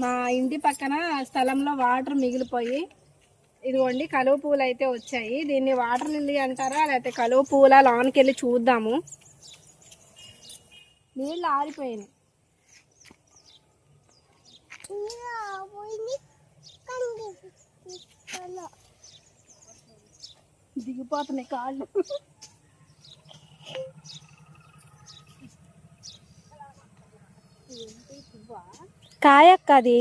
మా ఇంటి పక్కన స్థలంలో వాటర్ మిగిలిపోయి ఇదిగోండి కలువ పూలు అయితే వచ్చాయి. దీన్ని వాటర్ లిల్లీ అంటారా లేకపోతే కలువ పూల లోనికి వెళ్ళి చూద్దాము. నీళ్ళు ఆరిపోయినాయి. దిగిపోతున్నాయి కాళ్ళు. కాయక్క అది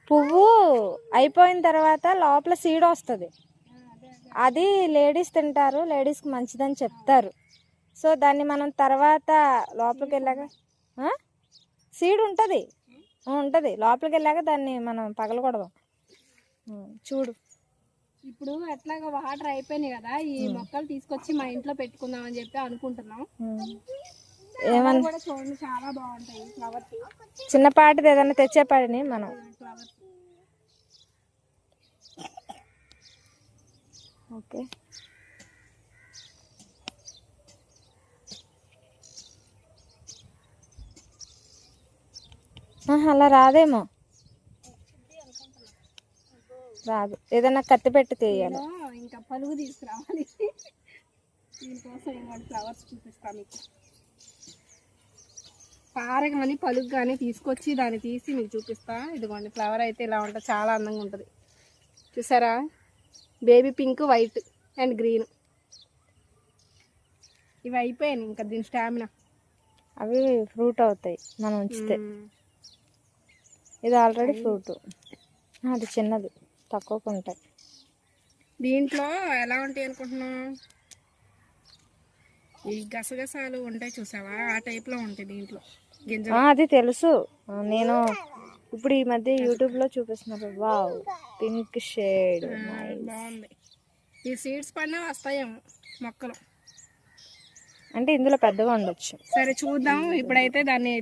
పువ్వు అయిపోయిన తర్వాత లోపల సీడ్ వస్తుంది. అది లేడీస్ తింటారు, లేడీస్కి మంచిదని చెప్తారు. సో దాన్ని మనం తర్వాత లోపలికి వెళ్ళాక సీడ్ ఉంటుంది ఉంటుంది లోపలికి వెళ్ళాక దాన్ని మనం పగలకూడదు. చూడు ఇప్పుడు ఎట్లాగా వాటర్ అయిపోయినాయి కదా, ఈ మొక్కలు తీసుకొచ్చి మా ఇంట్లో పెట్టుకుందాం అని చెప్పి అనుకుంటున్నాం. ఏమన్నా కూడా చూడండి చాలా బాగుంటాయి ఫ్లవర్స్. చిన్నపాటిది ఏదైనా తెచ్చేపాడిని మనం. ఫ్లవర్స్ ఓకే అలా రాదేమో, రాదు. ఏదైనా కత్తి పెట్టి తీయాలి. ఇంకా పలుగు తీసుకురావాలి. దీనికోసం ఇంకోటి ఫ్లవర్స్ చూపిస్తాను మీకు. పారగమని పలుగు కానీ తీసుకొచ్చి దాన్ని తీసి మీకు చూపిస్తా. ఇదిగోండి ఫ్లవర్ అయితే ఇలా ఉంటుంది, చాలా అందంగా ఉంటుంది. చూసారా, baby pink, white and green. ఇవి అయిపోయాయి. ఇంకా దీని స్టామినా అవి ఫ్రూట్ అవుతాయి మనం ఉంచితే. ఇది ఆల్రెడీ ఫ్రూట్, అది చిన్నది, తక్కువగా ఉంటాయి. దీంట్లో ఎలా ఉంటాయి అనుకుంటున్నాం, ఈ గసగసాలు ఉంటాయి చూసావా, ఆ టైప్లో ఉంటాయి దీంట్లో గింజలు. అది తెలుసు. నేను ఇప్పుడు ఈ మధ్య యూట్యూబ్లో చూపిస్తున్నారు. వావ్, పింక్ షేడ్ బాగుంది. ఈ సీడ్స్ పడినా వస్తాయేమో మొక్కలు. అంటే ఇందులో పెద్దగా ఉండొచ్చు. సరే చూద్దాం. ఇప్పుడైతే దాన్ని